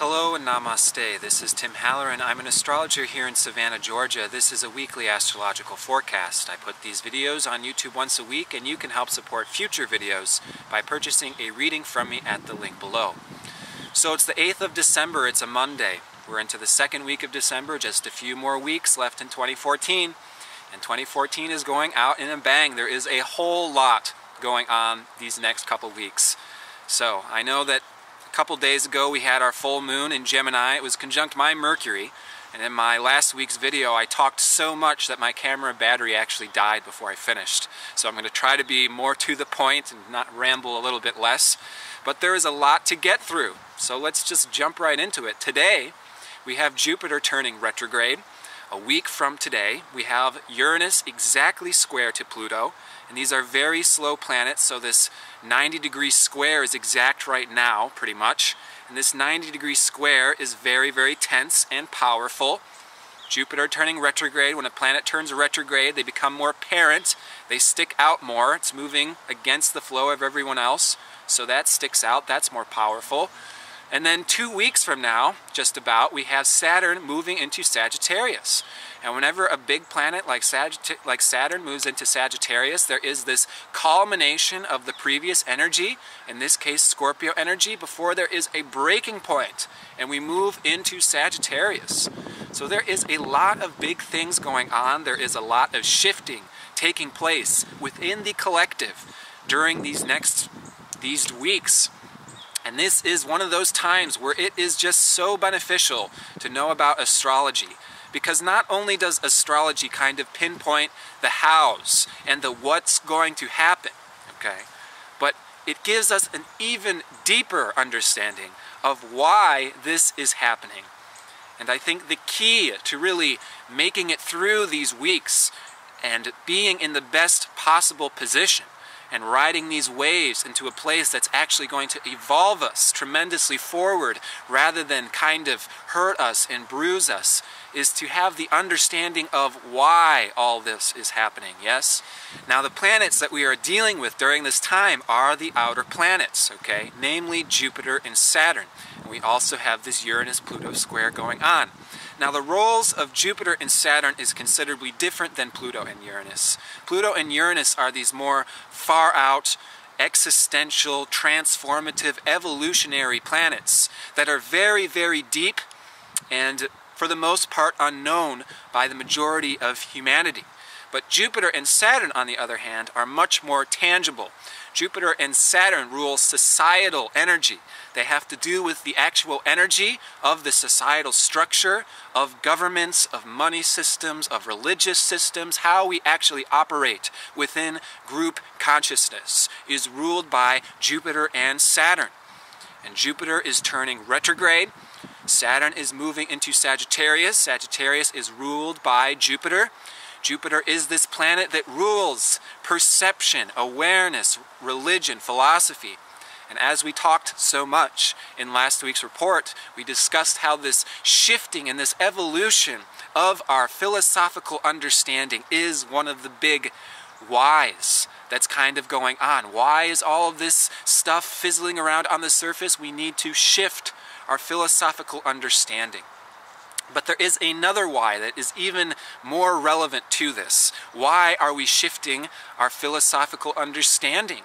Hello and namaste. This is Tim Halloran. I'm an astrologer here in Savannah, Georgia. This is a weekly astrological forecast. I put these videos on YouTube once a week, and you can help support future videos by purchasing a reading from me at the link below. So it's the 8th of December, it's a Monday. We're into the second week of December, just a few more weeks left in 2014. And 2014 is going out in a bang. There is a whole lot going on these next couple weeks. So I know that a couple days ago we had our full moon in Gemini. It was conjunct my Mercury, and in my last week's video I talked so much that my camera battery actually died before I finished. So I'm going to try to be more to the point and not ramble a little bit less. But there is a lot to get through, so let's just jump right into it. Today we have Jupiter turning retrograde. A week from today we have Uranus exactly square to Pluto, and these are very slow planets, so this 90-degree square is exact right now, pretty much. And this 90-degree square is very, very tense and powerful. Jupiter turning retrograde. When a planet turns retrograde, they become more apparent. They stick out more. It's moving against the flow of everyone else, so that sticks out. That's more powerful. And then 2 weeks from now, just about, we have Saturn moving into Sagittarius. And whenever a big planet like Saturn moves into Sagittarius, there is this culmination of the previous energy, in this case Scorpio energy, before there is a breaking point, and we move into Sagittarius. So there is a lot of big things going on. There is a lot of shifting taking place within the collective during these weeks. And this is one of those times where it is just so beneficial to know about astrology. Because not only does astrology kind of pinpoint the hows and the what's going to happen, okay, but it gives us an even deeper understanding of why this is happening. And I think the key to really making it through these weeks and being in the best possible position and riding these waves into a place that's actually going to evolve us tremendously forward rather than kind of hurt us and bruise us, is to have the understanding of why all this is happening, yes? Now the planets that we are dealing with during this time are the outer planets, okay? Namely Jupiter and Saturn. And we also have this Uranus-Pluto square going on. Now the roles of Jupiter and Saturn is considerably different than Pluto and Uranus. Pluto and Uranus are these more far out, existential, transformative, evolutionary planets that are very, very deep and for the most part unknown by the majority of humanity. But Jupiter and Saturn, on the other hand, are much more tangible. Jupiter and Saturn rule societal energy. They have to do with the actual energy of the societal structure, of governments, of money systems, of religious systems. How we actually operate within group consciousness is ruled by Jupiter and Saturn. And Jupiter is turning retrograde. Saturn is moving into Sagittarius. Sagittarius is ruled by Jupiter. Jupiter is this planet that rules perception, awareness, religion, philosophy. And as we talked so much in last week's report, we discussed how this shifting and this evolution of our philosophical understanding is one of the big whys that's kind of going on. Why is all of this stuff fizzling around on the surface? We need to shift our philosophical understanding. But there is another why that is even more relevant to this. Why are we shifting our philosophical understanding?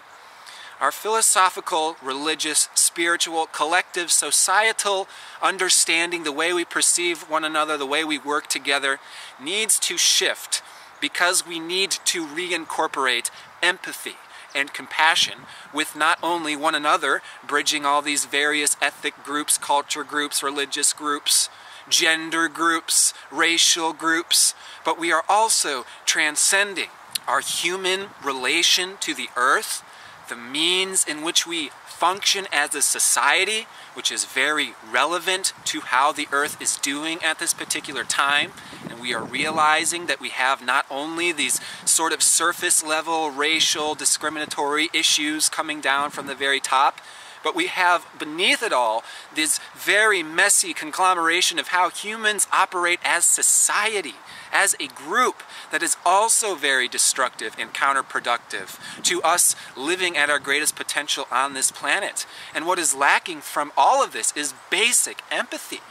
Our philosophical, religious, spiritual, collective, societal understanding, the way we perceive one another, the way we work together, needs to shift because we need to reincorporate empathy and compassion with not only one another, bridging all these various ethnic groups, culture groups, religious groups, gender groups, racial groups, but we are also transcending our human relation to the earth, the means in which we function as a society, which is very relevant to how the earth is doing at this particular time. And we are realizing that we have not only these sort of surface level racial discriminatory issues coming down from the very top, But we have beneath it all this very messy conglomeration of how humans operate as society, as a group that is also very destructive and counterproductive to us living at our greatest potential on this planet. And what is lacking from all of this is basic empathy,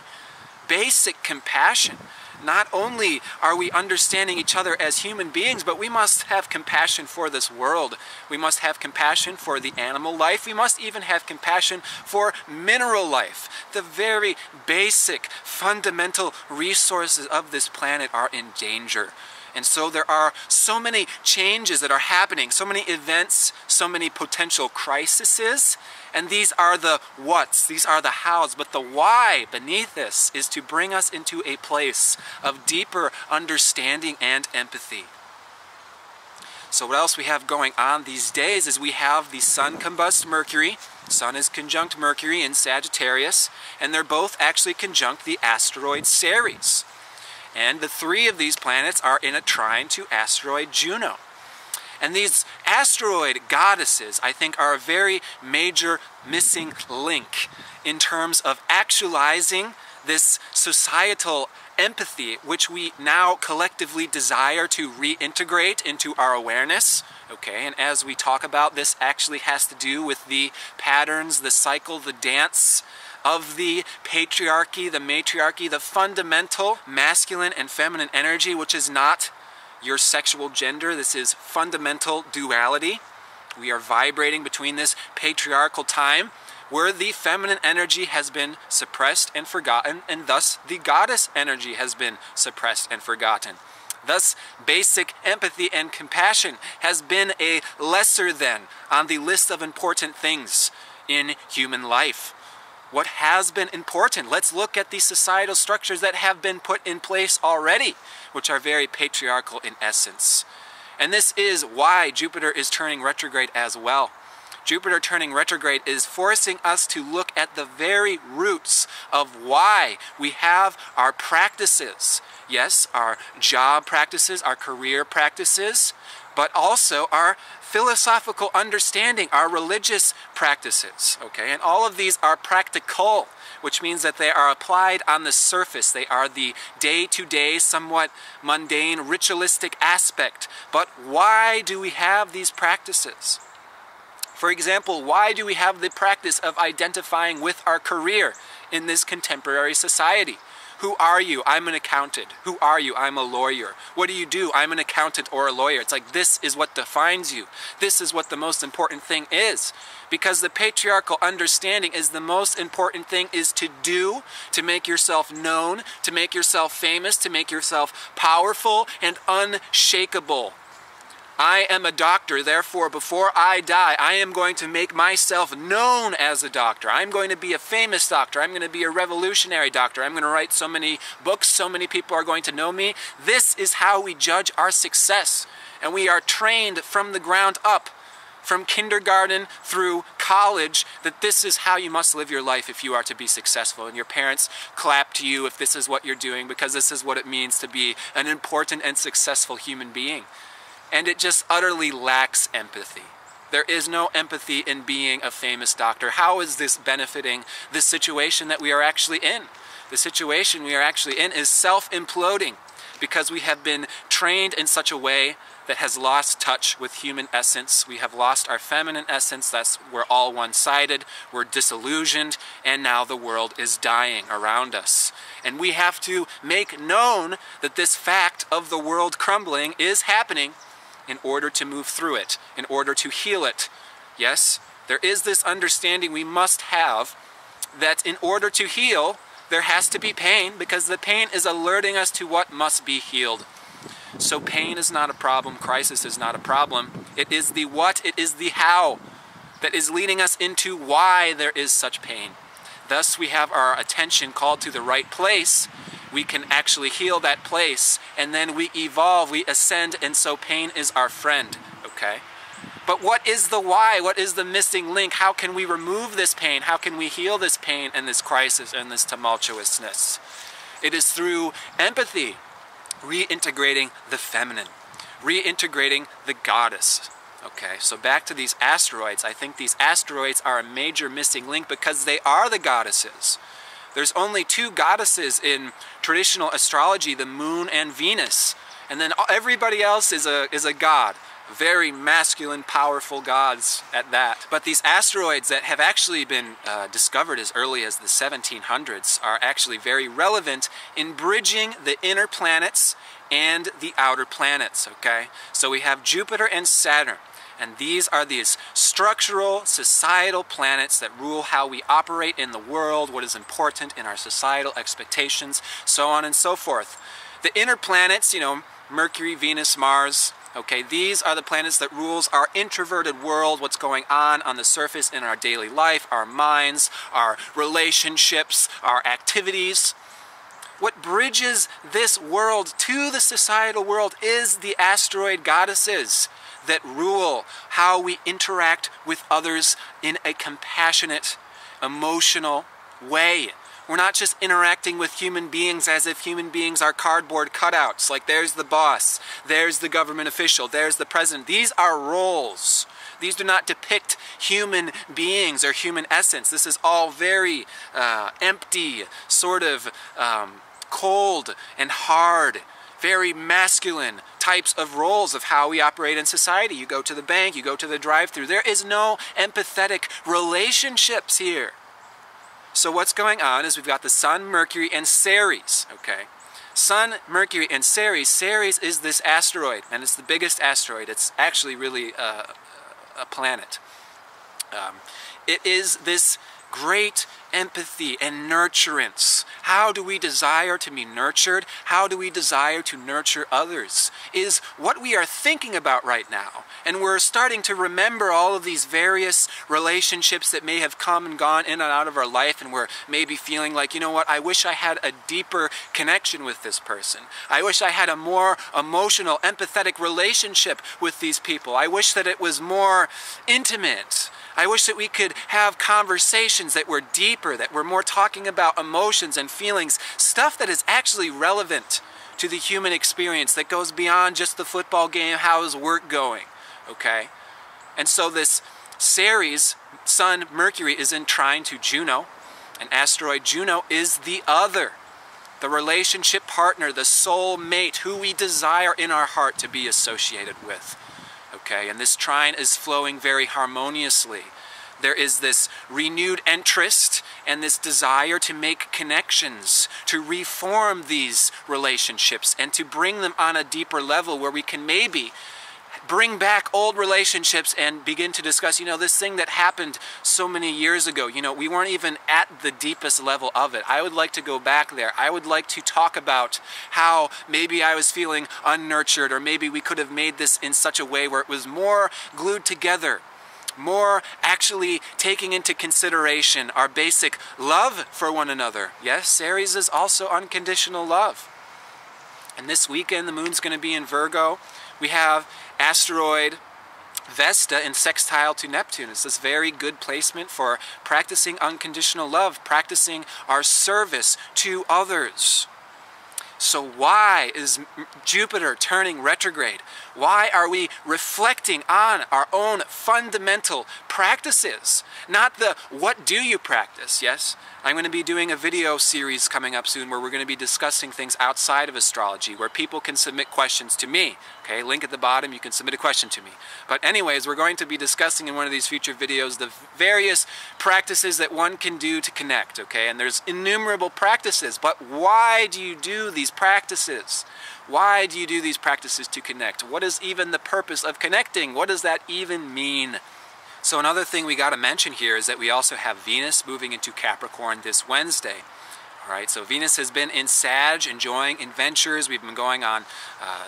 basic compassion. Not only are we understanding each other as human beings, but we must have compassion for this world. We must have compassion for the animal life. We must even have compassion for mineral life. The very basic, fundamental resources of this planet are in danger. And so there are so many changes that are happening, so many events, so many potential crises. And these are the whats, these are the hows, but the why beneath this is to bring us into a place of deeper understanding and empathy. So what else we have going on these days is we have the Sun combust Mercury. Sun is conjunct Mercury in Sagittarius, and they're both actually conjunct the asteroid Ceres. And the three of these planets are in a trine to asteroid Juno. And these asteroid goddesses, I think, are a very major missing link in terms of actualizing this societal empathy, which we now collectively desire to reintegrate into our awareness. Okay, and as we talk about, this actually has to do with the patterns, the cycle, the dance of the patriarchy, the matriarchy, the fundamental masculine and feminine energy, which is not your sexual gender. This is fundamental duality. We are vibrating between this patriarchal time where the feminine energy has been suppressed and forgotten, and thus the goddess energy has been suppressed and forgotten. Thus, basic empathy and compassion has been a lesser than on the list of important things in human life. What has been important? Let's look at the societal structures that have been put in place already, which are very patriarchal in essence. And this is why Jupiter is turning retrograde as well. Jupiter turning retrograde is forcing us to look at the very roots of why we have our practices. Yes, our job practices, our career practices, but also our philosophical understanding, our religious practices, okay? And all of these are practical, which means that they are applied on the surface. They are the day-to-day, somewhat mundane, ritualistic aspect. But why do we have these practices? For example, why do we have the practice of identifying with our career in this contemporary society? Who are you? I'm an accountant. Who are you? I'm a lawyer. What do you do? I'm an accountant or a lawyer. It's like this is what defines you. This is what the most important thing is. Because the patriarchal understanding is the most important thing is to do, to make yourself known, to make yourself famous, to make yourself powerful and unshakable. I am a doctor, therefore before I die, I am going to make myself known as a doctor. I'm going to be a famous doctor. I'm going to be a revolutionary doctor. I'm going to write so many books, so many people are going to know me. This is how we judge our success. And we are trained from the ground up, from kindergarten through college, that this is how you must live your life if you are to be successful. And your parents clap to you if this is what you're doing, because this is what it means to be an important and successful human being. And it just utterly lacks empathy. There is no empathy in being a famous doctor. How is this benefiting the situation that we are actually in? The situation we are actually in is self-imploding because we have been trained in such a way that has lost touch with human essence. We have lost our feminine essence. We're all one-sided, we're disillusioned, and now the world is dying around us. And we have to make known that this fact of the world crumbling is happening in order to move through it, in order to heal it. Yes, there is this understanding we must have that in order to heal, there has to be pain, because the pain is alerting us to what must be healed. So pain is not a problem, crisis is not a problem. It is the what, it is the how that is leading us into why there is such pain. Thus we have our attention called to the right place. We can actually heal that place, and then we evolve, we ascend, and so pain is our friend, okay? But what is the why? What is the missing link? How can we remove this pain? How can we heal this pain and this crisis and this tumultuousness? It is through empathy, reintegrating the feminine, reintegrating the goddess, Okay, so back to these asteroids. I think these asteroids are a major missing link because they are the goddesses. There's only two goddesses in traditional astrology, the moon and Venus. And then everybody else is a god. Very masculine, powerful gods at that. But these asteroids that have actually been discovered as early as the 1700s are actually very relevant in bridging the inner planets and the outer planets, okay? So we have Jupiter and Saturn. And these are these structural, societal planets that rule how we operate in the world, what is important in our societal expectations, so on and so forth. The inner planets, you know, Mercury, Venus, Mars, okay, these are the planets that rules our introverted world, what's going on the surface in our daily life, our minds, our relationships, our activities. What bridges this world to the societal world is the asteroid goddesses that rule how we interact with others in a compassionate, emotional way. We're not just interacting with human beings as if human beings are cardboard cutouts, like there's the boss, there's the government official, there's the president. These are roles. These do not depict human beings or human essence. This is all very empty, sort of cold and hard, very masculine types of roles of how we operate in society. You go to the bank, you go to the drive-thru. There is no empathetic relationships here. So what's going on is we've got the Sun, Mercury, and Ceres, okay? Sun, Mercury, and Ceres. Ceres is this asteroid, and it's the biggest asteroid. It's actually really a planet. It is this great empathy and nurturance. How do we desire to be nurtured? How do we desire to nurture others? Is what we are thinking about right now. And we're starting to remember all of these various relationships that may have come and gone in and out of our life, and we're maybe feeling like, you know what, I wish I had a deeper connection with this person. I wish I had a more emotional, empathetic relationship with these people. I wish that it was more intimate. I wish that we could have conversations that were deeper, that were more talking about emotions and feelings, stuff that is actually relevant to the human experience, that goes beyond just the football game, how's work going, okay? And so this Ceres, Sun, Mercury, is in trine to Juno, and asteroid Juno is the other, the relationship partner, the soul mate, who we desire in our heart to be associated with. Okay, and this trine is flowing very harmoniously. There is this renewed interest and this desire to make connections, to reform these relationships and to bring them on a deeper level where we can maybe bring back old relationships and begin to discuss, you know, this thing that happened so many years ago, you know, we weren't even at the deepest level of it. I would like to go back there. I would like to talk about how maybe I was feeling unnurtured, or maybe we could have made this in such a way where it was more glued together, more actually taking into consideration our basic love for one another. Yes, Ceres is also unconditional love. And this weekend, the moon's going to be in Virgo. We have asteroid Vesta in sextile to Neptune. It's this very good placement for practicing unconditional love, practicing our service to others. So why is Jupiter turning retrograde? Why are we reflecting on our own fundamental practices? Not the what do you practice, yes? I'm going to be doing a video series coming up soon where we're going to be discussing things outside of astrology, where people can submit questions to me. Okay, link at the bottom, you can submit a question to me. But anyways, we're going to be discussing in one of these future videos the various practices that one can do to connect, okay? And there's innumerable practices, but why do you do these practices? Why do you do these practices to connect? What is even the purpose of connecting? What does that even mean? So another thing we got to mention here is that we also have Venus moving into Capricorn this Wednesday. All right, so Venus has been in Sag, enjoying adventures. We've been going on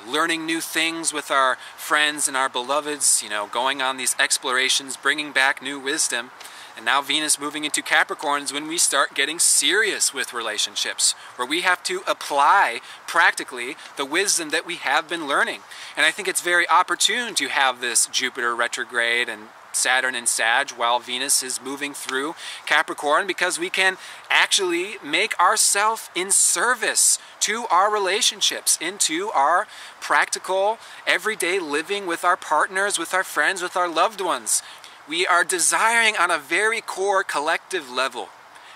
learning new things with our friends and our beloveds, you know, going on these explorations, bringing back new wisdom. And now Venus moving into Capricorn is when we start getting serious with relationships, where we have to apply practically the wisdom that we have been learning. And I think it's very opportune to have this Jupiter retrograde and Saturn in Sag while Venus is moving through Capricorn, because we can actually make ourselves in service to our relationships, into our practical, everyday living with our partners, with our friends, with our loved ones. We are desiring on a very core collective level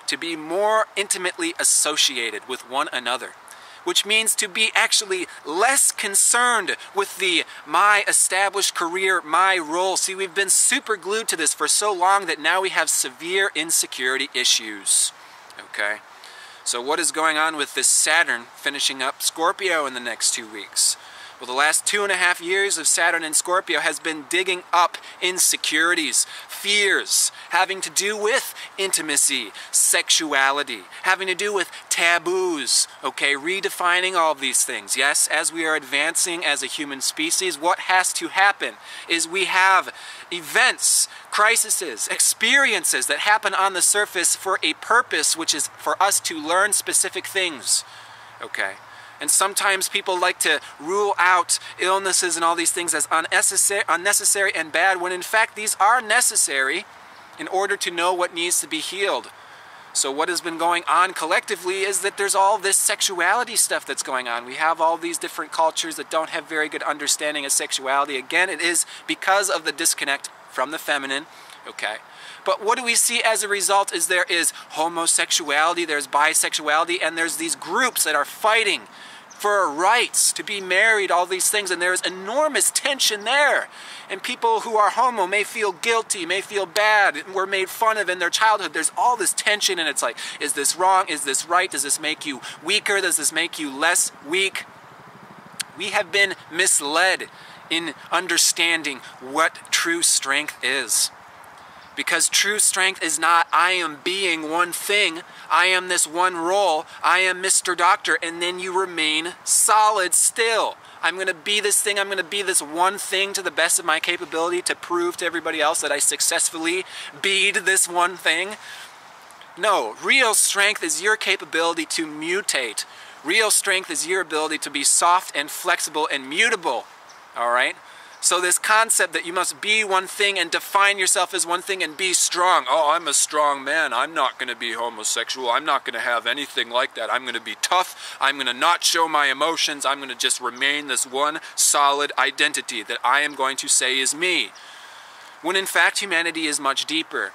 to be more intimately associated with one another, which means to be actually less concerned with the my established career, my role. See, we've been super glued to this for so long that now we have severe insecurity issues. Okay? So what is going on with this Saturn finishing up Scorpio in the next 2 weeks? Well, the last 2.5 years of Saturn in Scorpio has been digging up insecurities, fears, having to do with intimacy, sexuality, having to do with taboos, okay, redefining all of these things. Yes, as we are advancing as a human species, what has to happen is we have events, crises, experiences that happen on the surface for a purpose, which is for us to learn specific things, okay? And sometimes people like to rule out illnesses and all these things as unnecessary and bad, when in fact these are necessary in order to know what needs to be healed. So what has been going on collectively is that there's all this sexuality stuff that's going on. We have all these different cultures that don't have very good understanding of sexuality. Again, it is because of the disconnect from the feminine, okay? But what do we see as a result is there is homosexuality, there's bisexuality, and there's these groups that are fighting for rights to be married, all these things, and there's enormous tension there. And people who are homo may feel guilty, may feel bad, were made fun of in their childhood. There's all this tension, and it's like, is this wrong? Is this right? Does this make you weaker? Does this make you less weak? We have been misled in understanding what true strength is. Because true strength is not, I am being one thing, I am this one role, I am Mr. Doctor, and then you remain solid still. I'm going to be this thing, I'm going to be this one thing to the best of my capability to prove to everybody else that I successfully beed this one thing. No, real strength is your capability to mutate. Real strength is your ability to be soft and flexible and mutable, all right? So this concept that you must be one thing and define yourself as one thing and be strong. Oh, I'm a strong man. I'm not going to be homosexual. I'm not going to have anything like that. I'm going to be tough. I'm going to not show my emotions. I'm going to just remain this one solid identity that I am going to say is me. When in fact humanity is much deeper.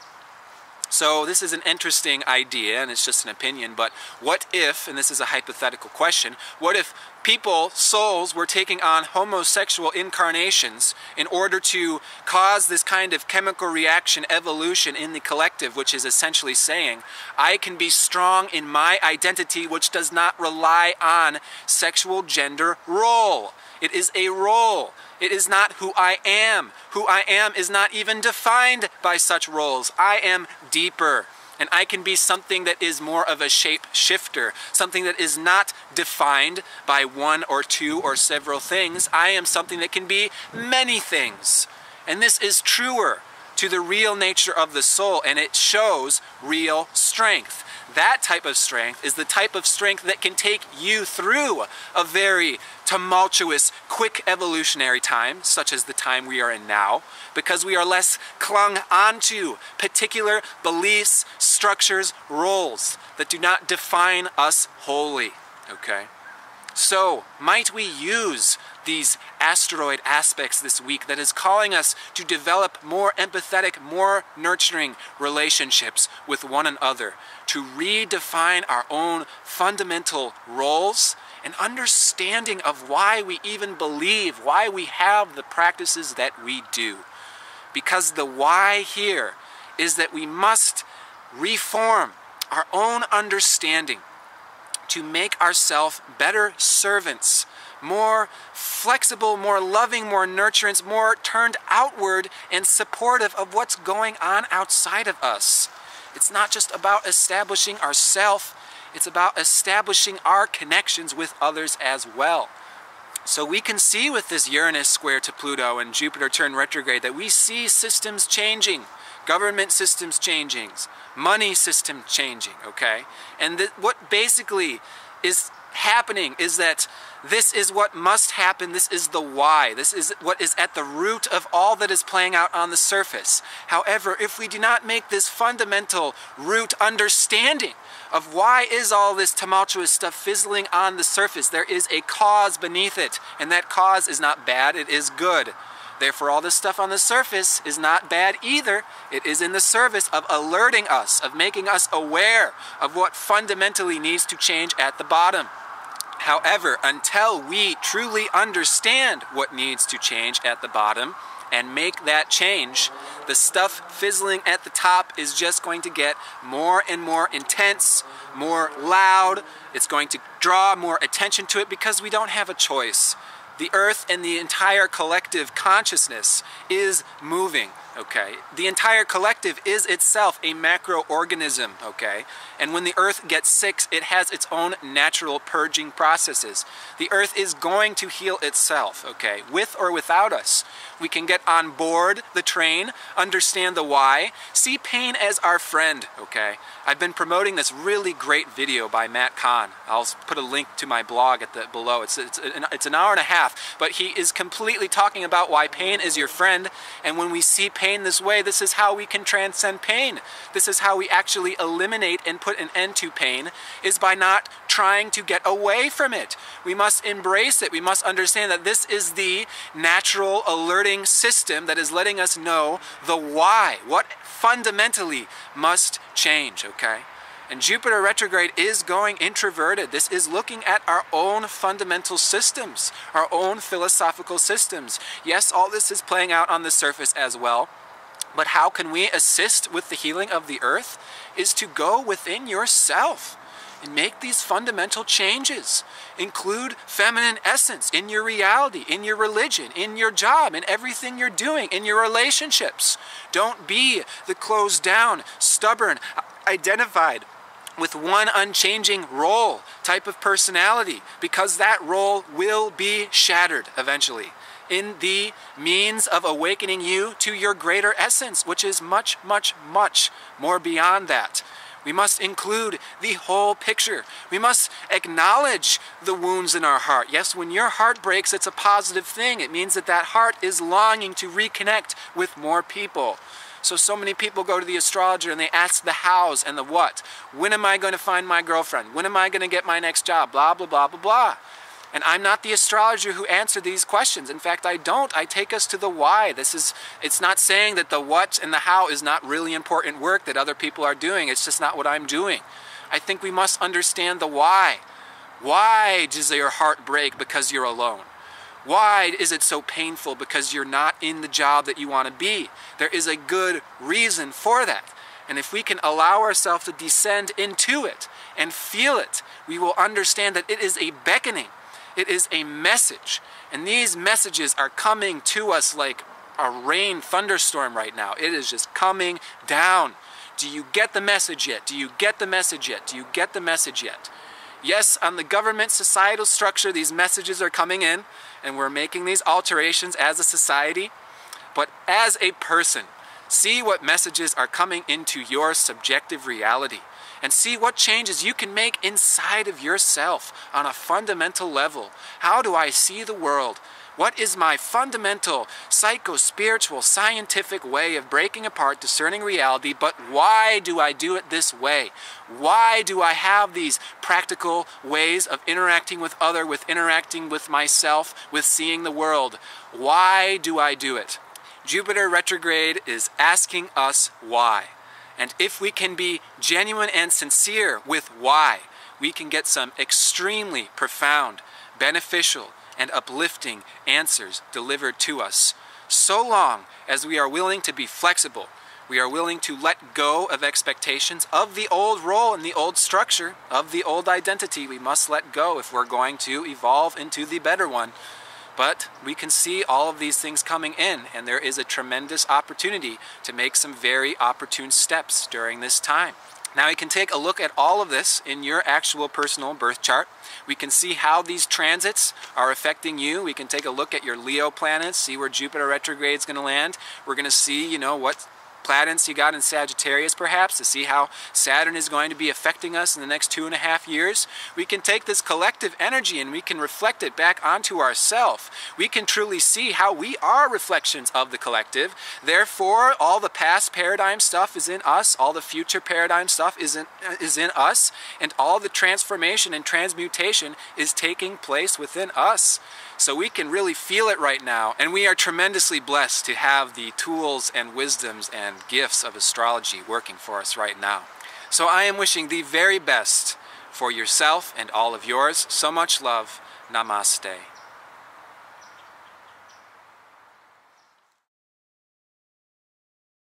So this is an interesting idea, and it's just an opinion, but what if, and this is a hypothetical question, what if people, souls, were taking on homosexual incarnations in order to cause this kind of chemical reaction evolution in the collective, which is essentially saying, I can be strong in my identity, which does not rely on sexual gender role. It is a role. It is not who I am. Who I am is not even defined by such roles. I am deeper. And I can be something that is more of a shape shifter, something that is not defined by one or two or several things. I am something that can be many things. And this is truer to the real nature of the soul, and it shows real strength. That type of strength is the type of strength that can take you through a very tumultuous, quick evolutionary time, such as the time we are in now, because we are less clung onto particular beliefs, structures, roles that do not define us wholly, okay? So, might we use these asteroid aspects this week that is calling us to develop more empathetic, more nurturing relationships with one another, to redefine our own fundamental roles and understanding of why we even believe, why we have the practices that we do. Because the why here is that we must reform our own understanding to make ourselves better servants, more flexible, more loving, more nurturance, more turned outward and supportive of what's going on outside of us. It's not just about establishing ourselves, it's about establishing our connections with others as well. So we can see with this Uranus square to Pluto and Jupiter turn retrograde that we see systems changing, government systems changing, money system changing, okay? And what basically is happening is that This is what must happen. This is the why. This is what is at the root of all that is playing out on the surface. However, if we do not make this fundamental root understanding of why is all this tumultuous stuff fizzling on the surface, there is a cause beneath it, and that cause is not bad, it is good. Therefore, all this stuff on the surface is not bad either. It is in the service of alerting us, of making us aware of what fundamentally needs to change at the bottom. However, until we truly understand what needs to change at the bottom and make that change, the stuff fizzling at the top is just going to get more and more intense, more loud. It's going to draw more attention to it because we don't have a choice. The earth and the entire collective consciousness is moving, okay? The entire collective is itself a macroorganism, okay? And when the earth gets sick, it has its own natural purging processes. The earth is going to heal itself, okay? With or without us. We can get on board the train, understand the why, see pain as our friend, okay? I've been promoting this really great video by Matt Kahn. I'll put a link to my blog below. It's an hour and a half, but he is completely talking about why pain is your friend, and when we see pain this way, this is how we can transcend pain. This is how we actually eliminate and put an end to pain, is by not trying to get away from it. We must embrace it. We must understand that this is the natural alerting system that is letting us know the why, what fundamentally must change, okay? And Jupiter retrograde is going introverted. This is looking at our own fundamental systems, our own philosophical systems. Yes, all this is playing out on the surface as well, but how can we assist with the healing of the earth is to go within yourself and make these fundamental changes. Include feminine essence in your reality, in your religion, in your job, in everything you're doing, in your relationships. Don't be the closed down, stubborn, identified with one unchanging role type of personality, because that role will be shattered eventually in the means of awakening you to your greater essence, which is much, much, much more beyond that. We must include the whole picture. We must acknowledge the wounds in our heart. Yes, when your heart breaks, it's a positive thing. It means that that heart is longing to reconnect with more people. So many people go to the astrologer and they ask the hows and the what. When am I going to find my girlfriend? When am I going to get my next job? Blah, blah, blah, blah, blah. And I'm not the astrologer who answers these questions. In fact, I don't. I take us to the why. It's not saying that the what and the how is not really important work that other people are doing. It's just not what I'm doing. I think we must understand the why. Why does your heart break because you're alone? Why is it so painful because you're not in the job that you want to be? There is a good reason for that. And if we can allow ourselves to descend into it and feel it, we will understand that it is a beckoning. It is a message. And these messages are coming to us like a rain thunderstorm right now. It is just coming down. Do you get the message yet? Do you get the message yet? Do you get the message yet? Yes, on the government societal structure, these messages are coming in, and we're making these alterations as a society. But as a person, see what messages are coming into your subjective reality, and see what changes you can make inside of yourself on a fundamental level. How do I see the world? What is my fundamental psycho-spiritual scientific way of breaking apart discerning reality, but why do I do it this way? Why do I have these practical ways of interacting with others, with interacting with myself, with seeing the world? Why do I do it? Jupiter retrograde is asking us why. And if we can be genuine and sincere with why, we can get some extremely profound, beneficial, and uplifting answers delivered to us. So long as we are willing to be flexible, we are willing to let go of expectations of the old role and the old structure, of the old identity. We must let go if we're going to evolve into the better one. But we can see all of these things coming in, and there is a tremendous opportunity to make some very opportune steps during this time. Now we can take a look at all of this in your actual personal birth chart. We can see how these transits are affecting you. We can take a look at your Leo planets, see where Jupiter retrograde is going to land. We're going to see, what planets you got in Sagittarius perhaps, to see how Saturn is going to be affecting us in the next 2.5 years. We can take this collective energy and we can reflect it back onto ourselves. We can truly see how we are reflections of the collective. Therefore, all the past paradigm stuff is in us, all the future paradigm stuff is in us, and all the transformation and transmutation is taking place within us. So we can really feel it right now, and we are tremendously blessed to have the tools and wisdoms and gifts of astrology working for us right now. So I am wishing the very best for yourself and all of yours. So much love. Namaste.